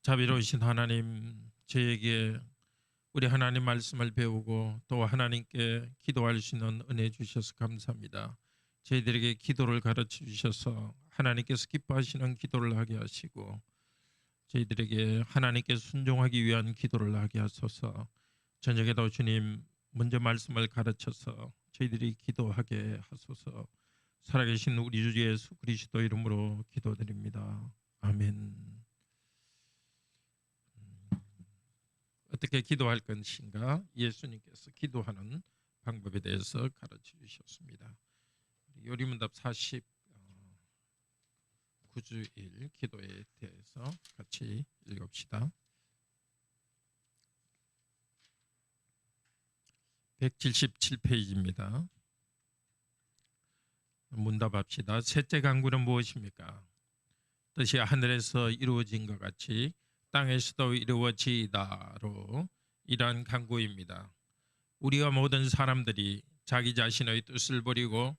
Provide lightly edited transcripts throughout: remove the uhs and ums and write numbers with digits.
자비로우신 하나님, 저에게 우리 하나님 말씀을 배우고 또 하나님께 기도할 수 있는 은혜 주셔서 감사합니다. 저희들에게 기도를 가르쳐 주셔서 하나님께서 기뻐하시는 기도를 하게 하시고 저희들에게 하나님께 순종하기 위한 기도를 하게 하소서. 저녁에도 주님 먼저 말씀을 가르쳐서 저희들이 기도하게 하소서. 살아계신 우리 주 예수 그리스도 이름으로 기도드립니다. 아멘. 어떻게 기도할 것인가? 예수님께서 기도하는 방법에 대해서 가르쳐 주셨습니다. 요리문답 49주일 기도에 대해서 같이 읽읍시다. 177페이지입니다. 문답합시다. 셋째 간구는 무엇입니까? 뜻이 하늘에서 이루어진 것 같이 땅에서도 이루어지이다로 이러한 간구입니다. 우리가 모든 사람들이 자기 자신의 뜻을 버리고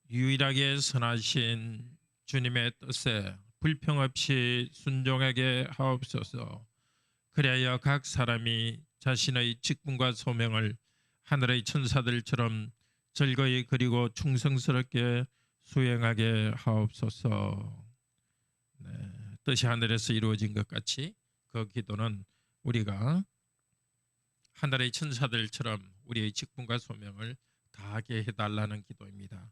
유일하게 선하신 주님의 뜻에 불평 없이 순종하게 하옵소서. 그래야 각 사람이 자신의 직분과 소명을 하늘의 천사들처럼 즐거이 그리고 충성스럽게 수행하게 하옵소서. 네, 뜻이 하늘에서 이루어진 것 같이 그 기도는 우리가 하늘의 천사들처럼 우리의 직분과 소명을 다하게 해달라는 기도입니다.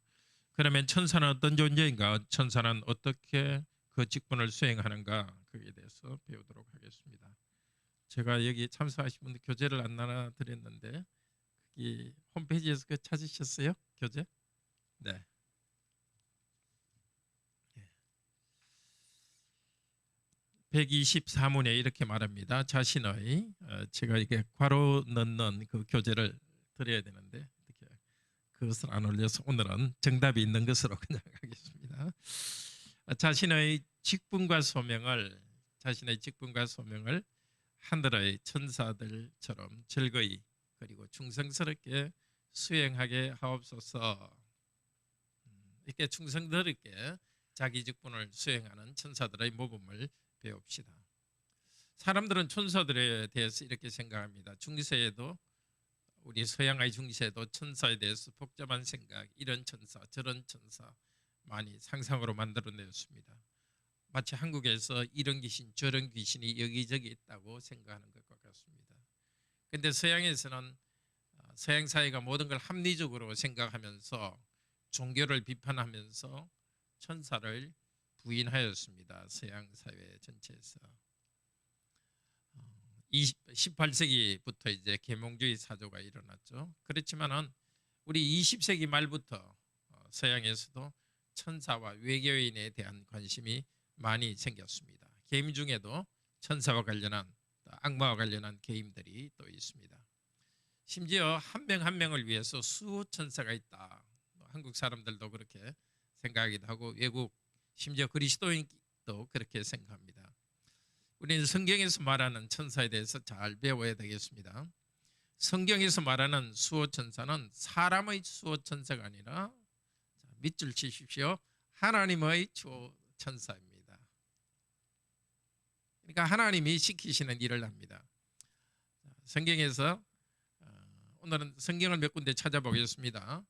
그러면 천사는 어떤 존재인가? 천사는 어떻게 그 직분을 수행하는가? 거기에 대해서 배우도록 하겠습니다. 제가 여기 참석하신 분들 교재를 안 나눠드렸는데 이 홈페이지에서 그 찾으셨어요? 교재? 네. 124문에 이렇게 말합니다. 자신의 제가 이게 괄호 넣는 그 교재를 드려야 되는데 이렇게 그것을 안 올려서 오늘은 정답이 있는 것으로 그냥 하겠습니다. 자신의 직분과 소명을 하늘의 천사들처럼 즐거이 그리고 충성스럽게 수행하게 하옵소서. 이렇게 충성스럽게 자기 직분을 수행하는 천사들의 모범을 배웁시다. 사람들은 천사들에 대해서 이렇게 생각합니다. 중세에도 우리 서양의 중세에도 천사에 대해서 복잡한 생각, 이런 천사 저런 천사 많이 상상으로 만들어냈습니다. 마치 한국에서 이런 귀신 저런 귀신이 여기저기 있다고 생각하는 것과 같습니다. 그런데 서양에서는 서양 사회가 모든 걸 합리적으로 생각하면서 종교를 비판하면서 천사를 부인하였습니다. 서양 사회 전체에서 18세기부터 이제 계몽주의 사조가 일어났죠. 그렇지만은 우리 20세기 말부터 서양에서도 천사와 외계인에 대한 관심이 많이 생겼습니다. 게임 중에도 천사와 관련한 악마와 관련한 게임들이 또 있습니다. 심지어 한 명 한 명을 위해서 수천사가 있다. 한국 사람들도 그렇게 생각하기도 하고 외국 심지어 그리스도인도 그렇게 생각합니다. 우리는 성경에서 말하는 천사에 대해서 잘 배워야 되겠습니다. 성경에서 말하는 수호천사는 사람의 수호천사가 아니라 밑줄 치십시오. 하나님의 수호천사입니다. 그러니까 하나님이 시키시는 일을 합니다. 성경에서 오늘은 성경을 몇 군데 찾아보겠습니다.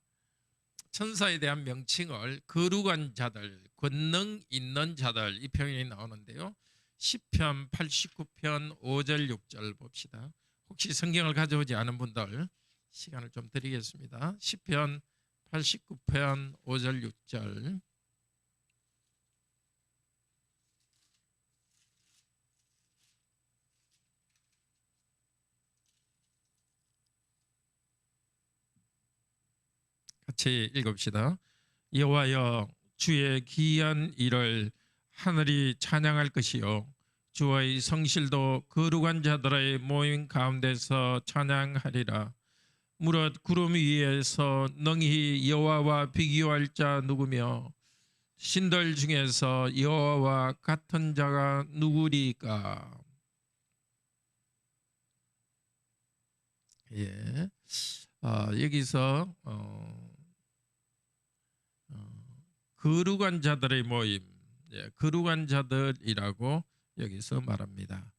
천사에 대한 명칭을 거룩한 자들, 권능 있는 자들 이 표현이 나오는데요. 시편 89편 5절 6절 봅시다. 혹시 성경을 가져오지 않은 분들 시간을 좀 드리겠습니다. 시편 89편 5절 6절 같이 읽읍시다. 여호와여 주의 기이한 일을 하늘이 찬양할 것이요 주의 성실도 거룩한 자들의 모임 가운데서 찬양하리라. 무릇 구름 위에서 능히 여호와와 비교할 자 누구며 신들 중에서 여호와와 같은 자가 누구리까? 예, 여기서 거룩한 자들의 모임, 거룩한 자들이라고 여기서 말합니다.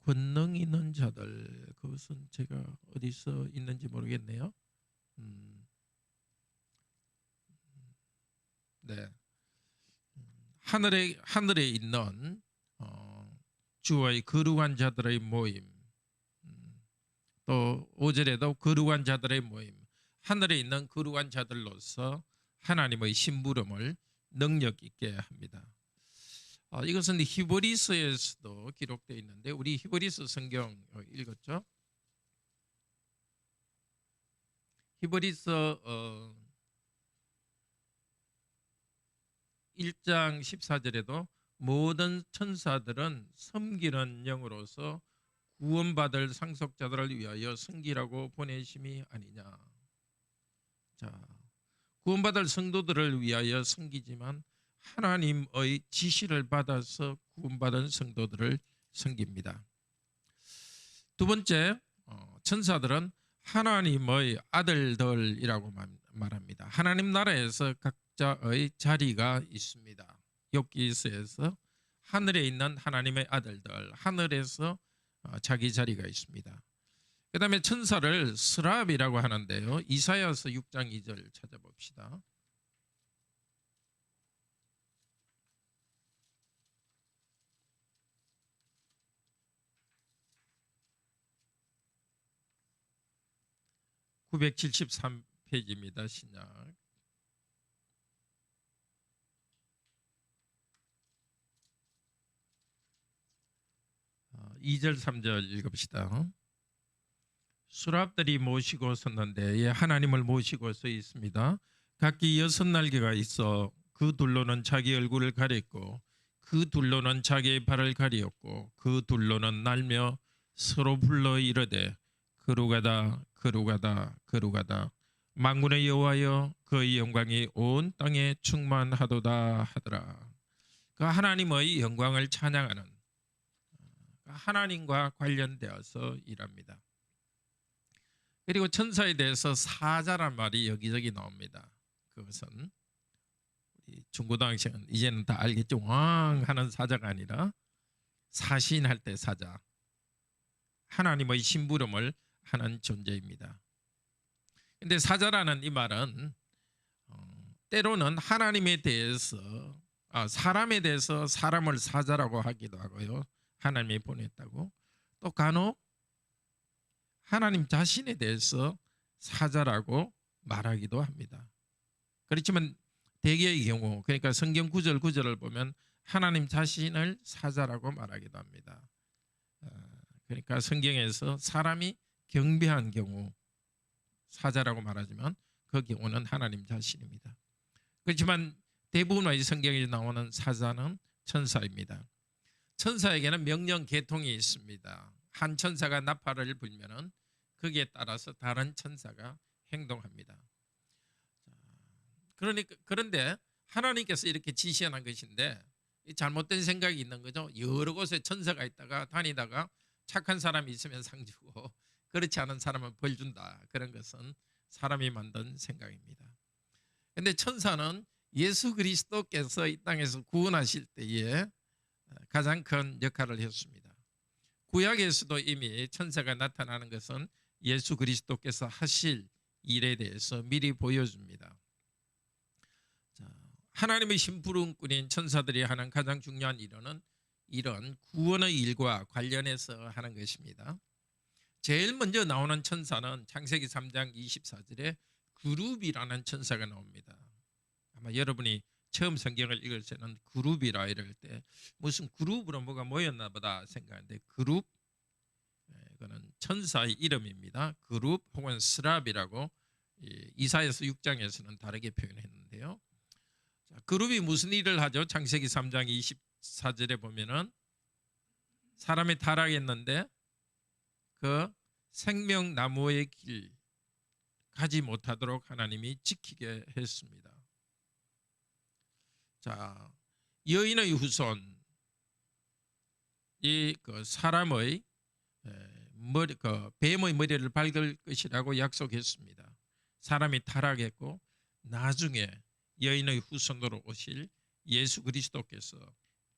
권능 있는 자들, 그것은 제가 어디서 있는지 모르겠네요. 네, 하늘에 있는 주의 거룩한 자들의 모임, 또 5절에도 거룩한 자들의 모임, 하늘에 있는 거룩한 자들로서 하나님의 심부름을 능력 있게 합니다. 이것은 히브리서에서도 기록되어 있는데, 우리 히브리서 성경 읽었죠? 히브리서 1장 14절에도 모든 천사들은 섬기는 영으로서 구원받을 상속자들을 위하여 섬기라고 보내심이 아니냐. 자, 구원받을 성도들을 위하여 섬기지만 하나님의 지시를 받아서 구원받은 성도들을 섬깁니다. 두 번째, 천사들은 하나님의 아들들이라고 말합니다. 하나님 나라에서 각자의 자리가 있습니다. 욥기서에서 하늘에 있는 하나님의 아들들, 하늘에서 자기 자리가 있습니다. 그 다음에 천사를 스랍이라고 하는데요. 이사야서 6장 2절 찾아봅시다. (973페이지입니다) 신약. 어, 2절 3절 읽읍시다. 수랍들이 모시고 섰는데, 하나님을 모시고 서 있습니다. 각기 6날개가 있어 그 둘로는 자기 얼굴을 가렸고 그 둘로는 자기의 발을 가리었고 그 둘로는 날며 서로 불러 이르되 거룩하다 거룩하다 거룩하다 만군의 여호와여, 그의 영광이 온 땅에 충만하도다 하더라. 그 하나님의 영광을 찬양하는, 하나님과 관련되어서 일합니다. 그리고 천사에 대해서 사자란 말이 여기저기 나옵니다. 그것은 우리 중고등학생은 이제는 다 알겠죠. 왕 하는 사자가 아니라 사신할 때 사자, 하나님의 심부름을 하는 존재입니다. 근데 사자라는 이 말은 때로는 하나님에 대해서, 사람에 대해서 사람을 사자라고 하기도 하고요. 하나님이 보냈다고. 또 간혹 하나님 자신에 대해서 사자라고 말하기도 합니다. 그렇지만 대개의 경우, 그러니까 성경 구절 구절을 보면 하나님 자신을 사자라고 말하기도 합니다. 그러니까 성경에서 사람이 경배한 경우 사자라고 말하지만 그 경우는 하나님 자신입니다. 그렇지만 대부분의 성경에 나오는 사자는 천사입니다. 천사에게는 명령 계통이 있습니다. 한 천사가 나팔을 불면은 거기에 따라서 다른 천사가 행동합니다. 그런데 하나님께서 이렇게 지시한 것인데 잘못된 생각이 있는 거죠. 여러 곳에 천사가 있다가 다니다가 착한 사람이 있으면 상 주고 그렇지 않은 사람은 벌 준다. 그런 것은 사람이 만든 생각입니다. 그런데 천사는 예수 그리스도께서 이 땅에서 구원하실 때에 가장 큰 역할을 했습니다. 구약에서도 이미 천사가 나타나는 것은 예수 그리스도께서 하실 일에 대해서 미리 보여줍니다. 하나님의 심부름꾼인 천사들이 하는 가장 중요한 일은 이런 구원의 일과 관련해서 하는 것입니다. 제일 먼저 나오는 천사는 창세기 3장 24절에 그룹이라는 천사가 나옵니다. 아마 여러분이 처음 성경을 읽을 때는 그룹이라 이럴 때 무슨 그룹으로 뭐가 모였나 보다 생각하는데, 그룹, 이거는 천사의 이름입니다. 그룹 혹은 스랍이라고 이사야서 6장에서는 다르게 표현했는데요. 그룹이 무슨 일을 하죠? 창세기 3장 24절에 보면은 사람이 타락했는데 그 생명나무의 길 가지 못하도록 하나님이 지키게 했습니다. 자, 여인의 후손, 이 그 사람의 머리, 뱀의 머리를 밟을 것이라고 약속했습니다. 사람이 타락했고 나중에 여인의 후손으로 오실 예수 그리스도께서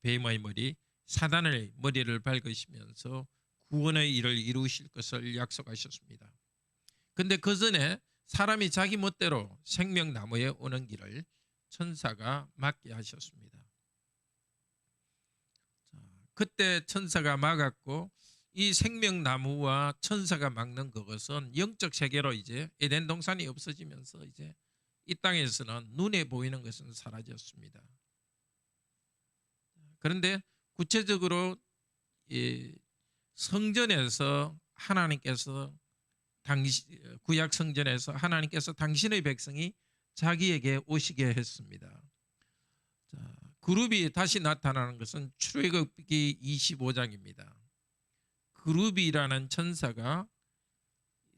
뱀의 머리 사단의 머리를 밟으시면서 구원의 일을 이루실 것을 약속하셨습니다. 그런데 그 전에 사람이 자기 멋대로 생명나무에 오는 길을 천사가 막게 하셨습니다. 그때 천사가 막았고, 이 생명나무와 천사가 막는 그것은 영적 세계로 이제 에덴 동산이 없어지면서 이제 이 땅에서는 눈에 보이는 것은 사라졌습니다. 그런데 구체적으로 이 성전에서 하나님께서 구약 성전에서 하나님께서 당신의 백성이 자기에게 오시게 했습니다. 자, 그룹이 다시 나타나는 것은 출애굽기 25장입니다. 그룹이라는 천사가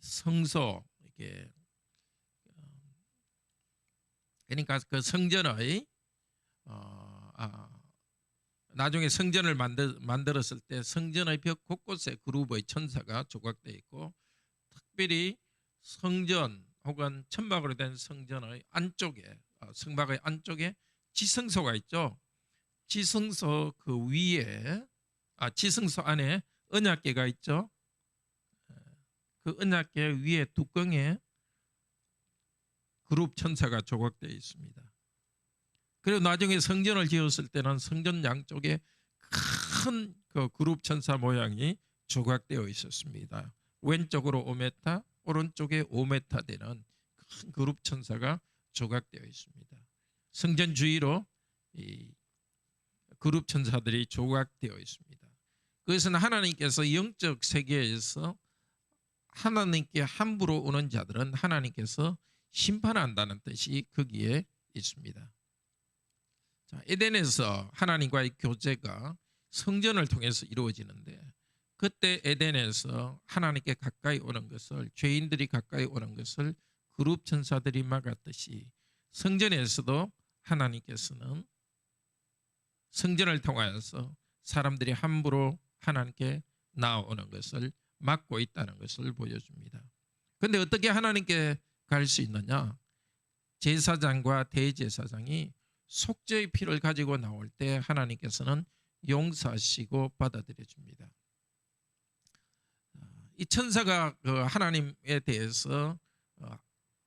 성소, 이게 그러니까 그 성전의 나중에 성전을 만들었을 때 성전의 벽 곳곳에 그룹의 천사가 조각되어 있고, 특별히 성전 혹은 천막으로 된 성전의 안쪽에, 성막의 안쪽에 지성소가 있죠. 지성소 그 위에, 지성소 안에 언약궤가 있죠. 그 언약궤 위에 뚜껑에 그룹 천사가 조각되어 있습니다. 그리고 나중에 성전을 지었을 때는 성전 양쪽에 큰 그 그룹 천사 모양이 조각되어 있었습니다. 왼쪽으로 5m, 오른쪽에 5m 되는 큰 그룹 천사가 조각되어 있습니다. 성전 주위로 이 그룹 천사들이 조각되어 있습니다. 그것은 하나님께서 영적 세계에서 하나님께 함부로 오는 자들은 하나님께서 심판한다는 뜻이 거기에 있습니다. 자, 에덴에서 하나님과의 교제가 성전을 통해서 이루어지는데, 그때 에덴에서 하나님께 가까이 오는 것을, 죄인들이 가까이 오는 것을 그룹 천사들이 막았듯이 성전에서도 하나님께서는 성전을 통하여서 사람들이 함부로 하나님께 나아오는 것을 막고 있다는 것을 보여줍니다. 그런데 어떻게 하나님께 갈 수 있느냐? 제사장과 대제사장이 속죄의 피를 가지고 나올 때 하나님께서는 용서하시고 받아들여 줍니다. 이 천사가 그 하나님에 대해서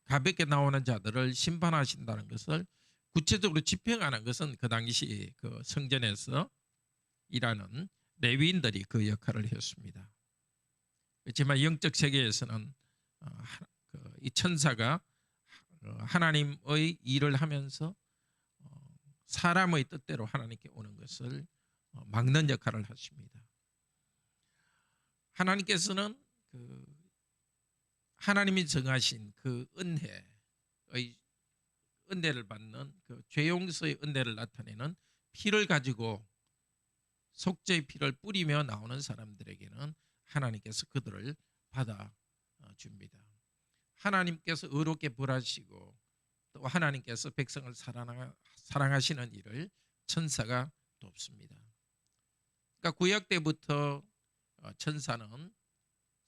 가볍게 나오는 자들을 심판하신다는 것을 구체적으로 집행하는 것은 그 당시 그 성전에서 일하는 레위인들이 그 역할을 했습니다. 그렇지만 영적 세계에서는 이 천사가 하나님의 일을 하면서 사람의 뜻대로 하나님께 오는 것을 막는 역할을 하십니다. 하나님께서는 하나님이 정하신 그 은혜를 받는 그 죄용서의 은혜를 나타내는 피를 가지고 속죄의 피를 뿌리며 나오는 사람들에게는 하나님께서 그들을 받아 줍니다. 하나님께서 의롭게 벌하시고 또 하나님께서 백성을 사랑하시는 일을 천사가 돕습니다. 그러니까 구약 때부터 천사는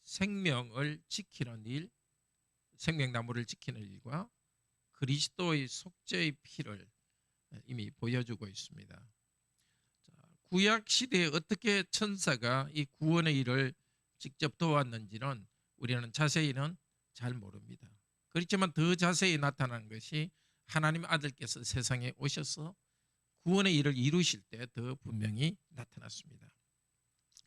생명을 지키는 일, 생명나무를 지키는 일과 그리스도의 속죄의 피를 이미 보여주고 있습니다. 구약 시대에 어떻게 천사가 이 구원의 일을 직접 도왔는지는 우리는 자세히는 잘 모릅니다. 그렇지만 더 자세히 나타난 것이 하나님 아들께서 세상에 오셔서 구원의 일을 이루실 때 더 분명히 나타났습니다.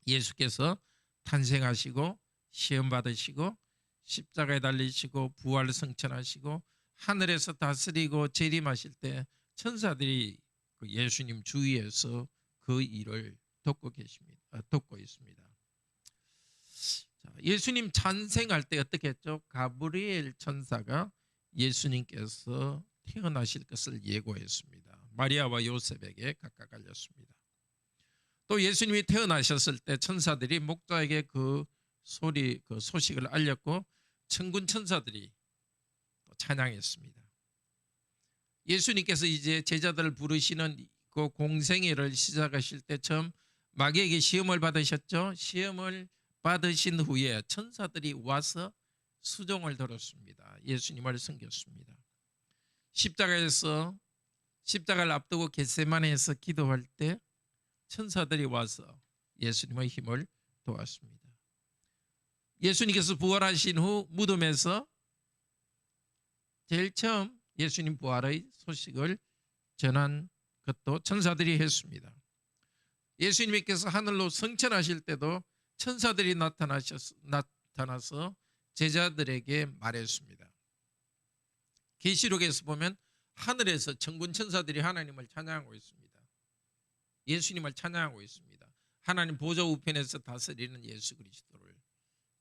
예수께서 탄생하시고 시험 받으시고 십자가에 달리시고 부활 승천하시고 하늘에서 다스리고 재림하실 때 천사들이 예수님 주위에서 그 일을 돕고 있습니다. 자, 예수님 탄생할 때 어떻게 했죠? 가브리엘 천사가 예수님께서 태어나실 것을 예고했습니다. 마리아와 요셉에게 각각 알렸습니다. 또 예수님이 태어나셨을 때 천사들이 목자에게 그 소식을 알렸고 천군 천사들이 또 찬양했습니다. 예수님께서 이제 제자들을 부르시는 그 공생애를 시작하실 때 처음 마귀에게 시험을 받으셨죠. 시험을 받으신 후에 천사들이 와서 수종을 들었습니다. 예수님을 섬겼습니다. 십자가를 앞두고 겟세마네에서 기도할 때 천사들이 와서 예수님의 힘을 도왔습니다. 예수님께서 부활하신 후 무덤에서 제일 처음 예수님 부활의 소식을 전한 것도 천사들이 했습니다. 예수님께서 하늘로 승천하실 때도 천사들이 나타나서 제자들에게 말했습니다. 계시록에서 보면 하늘에서 천군 천사들이 하나님을 찬양하고 있습니다. 예수님을 찬양하고 있습니다. 하나님 보좌 우편에서 다스리는 예수 그리스도를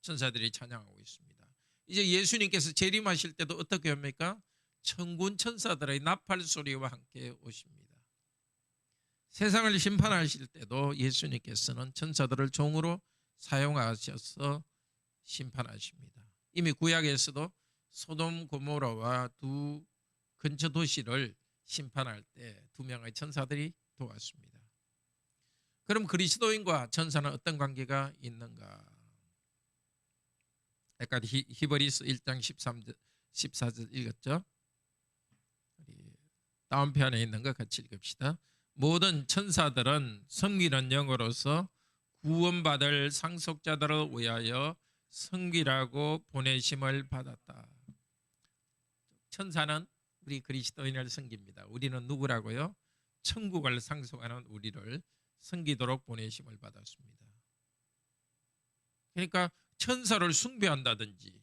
천사들이 찬양하고 있습니다. 이제 예수님께서 재림하실 때도 어떻게 합니까? 천군 천사들의 나팔 소리와 함께 오십니다. 세상을 심판하실 때도 예수님께서는 천사들을 종으로 사용하셔서 심판하십니다. 이미 구약에서도 소돔 고모라와 두 근처 도시를 심판할 때 두 명의 천사들이 도왔습니다. 그럼 그리스도인과 천사는 어떤 관계가 있는가? 아까 히브리서 1장 14절 읽었죠? 다음 편에 있는 것 같이 읽읍시다. 모든 천사들은 섬기는 영으로서 구원받을 상속자들을 위하여 섬기라고 보내심을 받았다. 천사는 우리 그리스도인을 섬깁니다. 우리는 누구라고요? 천국을 상속하는 우리를 섬기도록 보내심을 받았습니다. 그러니까 천사를 숭배한다든지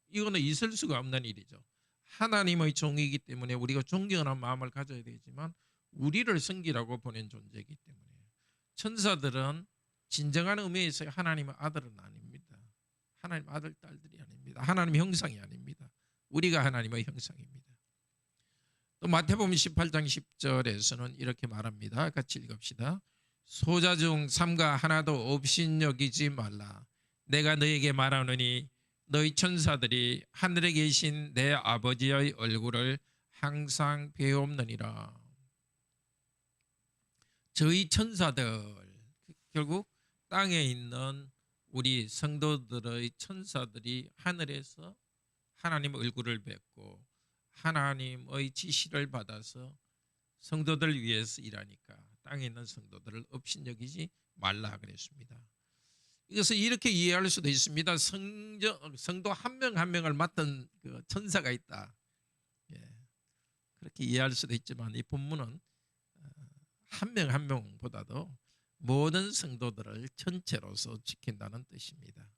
이거는 있을 수가 없는 일이죠. 하나님의 종이기 때문에 우리가 존경하는 마음을 가져야 되지만 우리를 섬기라고 보낸 존재이기 때문에 천사들은 진정한 의미에서 하나님의 아들은 아닙니다. 하나님 아들 딸들이 아닙니다. 하나님의 형상이 아닙니다. 우리가 하나님의 형상입니다. 또 마태복음 18장 10절에서는 이렇게 말합니다. 같이 읽읍시다. 소자 중 삼가 하나도 없인 여기지 말라. 내가 너에게 말하노니 너희 천사들이 하늘에 계신 내 아버지의 얼굴을 항상 배옵느니라. 저희 천사들, 결국 땅에 있는 우리 성도들의 천사들이 하늘에서 하나님의 얼굴을 뵙고 하나님의 지시를 받아서 성도들 위해서 일하니까 땅에 있는 성도들을 업신여기지 말라 그랬습니다. 이것을 이렇게 이해할 수도 있습니다. 성도 한 명 한 명을 맡은 그 천사가 있다. 그렇게 이해할 수도 있지만 이 본문은 한 명 한 명보다도 모든 성도들을 전체로서 지킨다는 뜻입니다.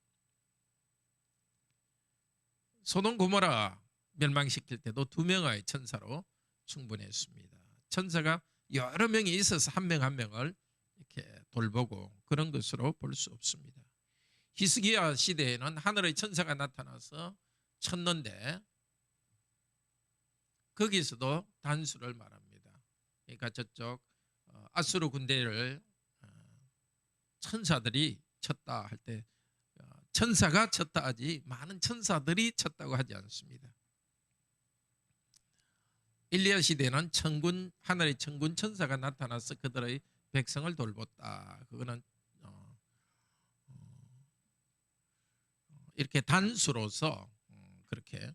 소돔 고모라 멸망시킬 때도 두 명의 천사로 충분했습니다. 천사가 여러 명이 있어서 한 명 한 명을 이렇게 돌보고 그런 것으로 볼 수 없습니다. 히스기야 시대에는 하늘의 천사가 나타나서 쳤는데 거기서도 단수를 말합니다. 그러니까 저쪽 아수르 군대를 천사들이 쳤다 할 때 천사가 쳤다 하지 많은 천사들이 쳤다고 하지 않습니다. 일리야 시대는 하늘의 천군 천사가 나타나서 그들의 백성을 돌봤다. 그거는 이렇게 단수로서 그렇게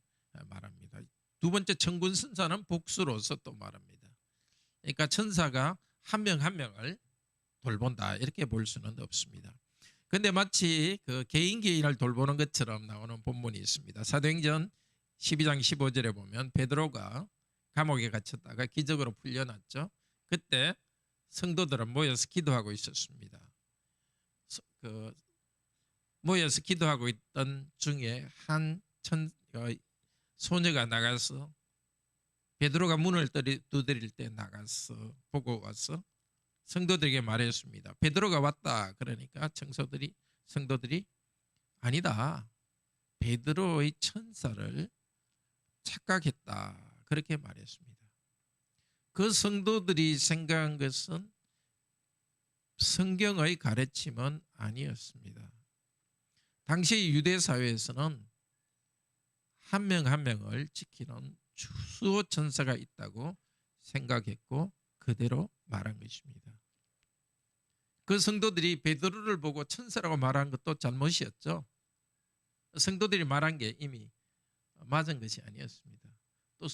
말합니다. 두 번째 천군 천사는 복수로서 또 말합니다. 그러니까 천사가 한 명 한 명을 돌본다 이렇게 볼 수는 없습니다. 그런데 마치 그 개인을 돌보는 것처럼 나오는 본문이 있습니다. 사도행전 12장 15절에 보면 베드로가 감옥에 갇혔다가 기적으로 풀려났죠. 그때 성도들은 모여서 기도하고 있었습니다. 모여서 기도하고 있던 중에 한 소녀가 나가서 베드로가 문을 두드릴 때 나가서 보고 와서 성도들에게 말했습니다. 베드로가 왔다. 그러니까 성도들이 아니다. 베드로의 천사를 착각했다. 그렇게 말했습니다. 그 성도들이 생각한 것은 성경의 가르침은 아니었습니다. 당시 유대 사회에서는 한 명 한 명을 지키는 수호 천사가 있다고 생각했고 그대로 말한 것입니다. 그 성도들이 베드로를 보고 천사라고 말한 것도 잘못이었죠. 성도들이 말한 게 이미 맞은 것이 아니었습니다. 또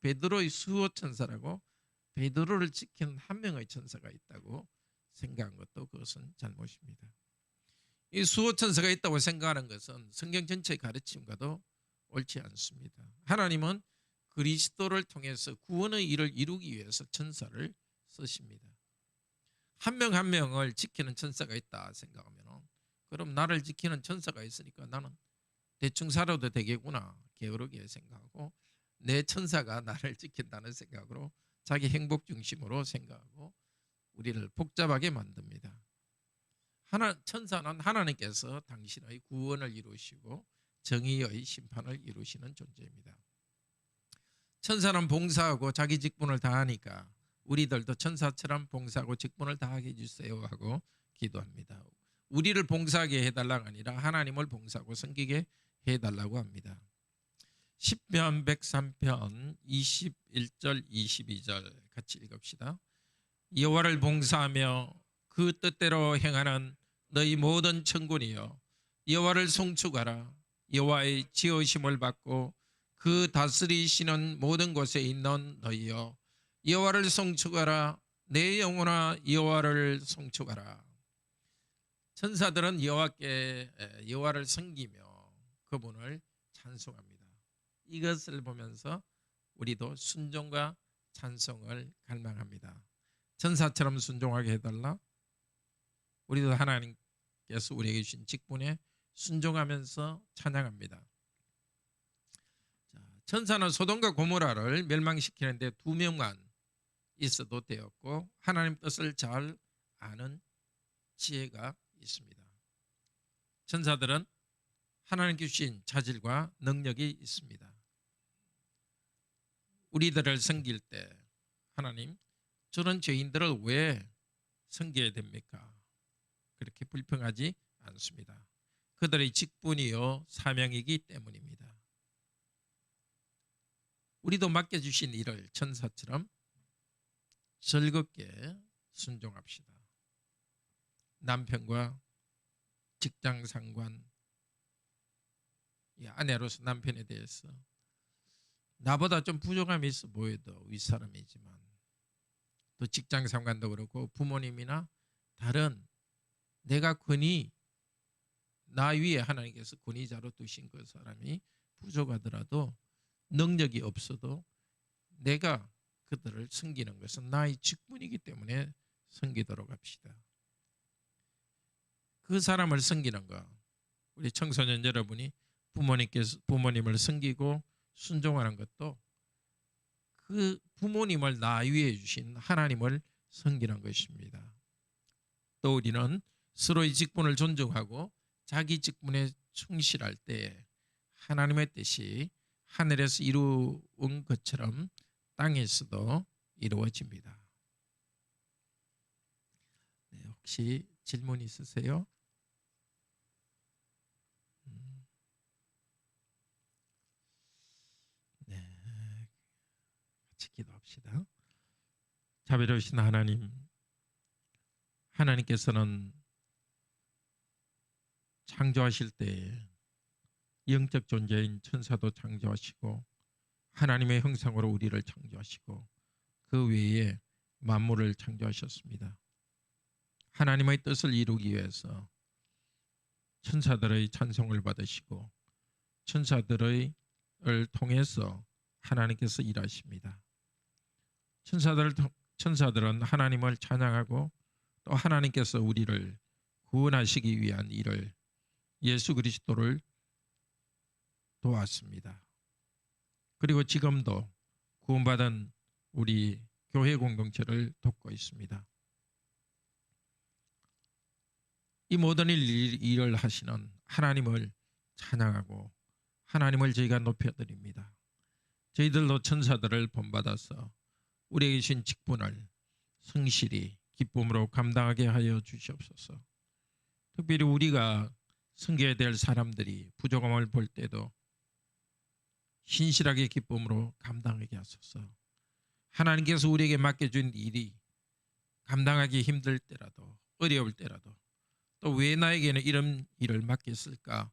베드로의 수호 천사라고 베드로를 지키는 한 명의 천사가 있다고 생각한 것도 그것은 잘못입니다. 이 수호 천사가 있다고 생각하는 것은 성경 전체의 가르침과도 옳지 않습니다. 하나님은 그리스도를 통해서 구원의 일을 이루기 위해서 천사를 쓰십니다. 한 명 한 명을 지키는 천사가 있다 생각하면 그럼 나를 지키는 천사가 있으니까 나는 대충 살아도 되겠구나 게으르게 생각하고 내 천사가 나를 지킨다는 생각으로 자기 행복 중심으로 생각하고 우리를 복잡하게 만듭니다. 천사는 하나님께서 당신의 구원을 이루시고 정의의 심판을 이루시는 존재입니다. 천사는 봉사하고 자기 직분을 다하니까 우리들도 천사처럼 봉사하고 직분을 다하게 해주세요 하고 기도합니다. 우리를 봉사하게 해달라가 아니라 하나님을 봉사하고 섬기게 해달라고 합니다. 시편 103편 21절 22절 같이 읽읍시다. 여호와를 봉사하며 그 뜻대로 행하는 너희 모든 천군이여 여호와를 송축하라. 여호와의 지으심을 받고 그 다스리시는 모든 곳에 있는 너희여 여호와를 송축하라. 내 영혼아 여호와를 송축하라. 천사들은 여호와를 섬기며 그분을 찬송합니다. 이것을 보면서 우리도 순종과 찬송을 갈망합니다. 천사처럼 순종하게 해달라. 우리도 하나님께서 우리에게 주신 직분에 순종하면서 찬양합니다. 천사는 소돔과 고모라를 멸망시키는데 2명만 있어도 되었고 하나님 뜻을 잘 아는 지혜가 있습니다. 천사들은 하나님께 주신 자질과 능력이 있습니다. 우리들을 섬길 때 하나님 저런 죄인들을 왜 섬겨야 됩니까? 그렇게 불평하지 않습니다. 그들의 직분이요 사명이기 때문입니다. 우리도 맡겨주신 일을 천사처럼 즐겁게 순종합시다. 남편과 직장 상관, 아내로서 남편에 대해서 나보다 좀 부족함이 있어 보여도 윗사람이지만 또 직장 상관도 그렇고 부모님이나 다른 내가 권위 나 위에 하나님께서 권위자로 두신 그 사람이 부족하더라도 능력이 없어도 내가 그들을 섬기는 것은 나의 직분이기 때문에 섬기도록 합시다. 그 사람을 섬기는 것, 우리 청소년 여러분이 부모님을 섬기고 순종하는 것도 그 부모님을 나 위에 주신 하나님을 섬기는 것입니다. 또 우리는 서로의 직분을 존중하고 자기 직분에 충실할 때 하나님의 뜻이 하늘에서 이루은 것처럼 땅에서도 이루어집니다. 네, 혹시 질문 있으세요? 네, 같이 기도합시다. 자비로우신 하나님, 하나님께서는 창조하실 때 영적 존재인 천사도 창조하시고 하나님의 형상으로 우리를 창조하시고 그 외에 만물을 창조하셨습니다. 하나님의 뜻을 이루기 위해서 천사들의 찬송을 받으시고 천사들을 통해서 하나님께서 일하십니다. 천사들은 하나님을 찬양하고 또 하나님께서 우리를 구원하시기 위한 일을 예수 그리스도를 도왔습니다. 그리고 지금도 구원받은 우리 교회 공동체를 돕고 있습니다. 이 모든 일을 하시는 하나님을 찬양하고 하나님을 저희가 높여드립니다. 저희들도 천사들을 본받아서 우리에게 주신 직분을 성실히 기쁨으로 감당하게 하여 주시옵소서. 특별히 우리가 섬겨야 될 사람들이 부족함을 볼 때도 신실하게 기쁨으로 감당하게 하소서. 하나님께서 우리에게 맡겨준 일이 감당하기 힘들 때라도 어려울 때라도 또 왜 나에게는 이런 일을 맡겼을까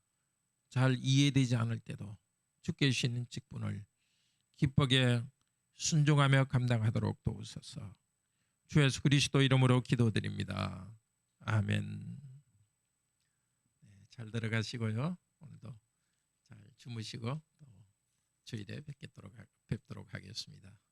잘 이해되지 않을 때도 주께 주시는 직분을 기쁘게 순종하며 감당하도록 도우소서. 주 예수 그리스도 이름으로 기도드립니다. 아멘. 네, 잘 들어가시고요. 오늘도 잘 주무시고 또 주일에 뵙도록 하겠습니다.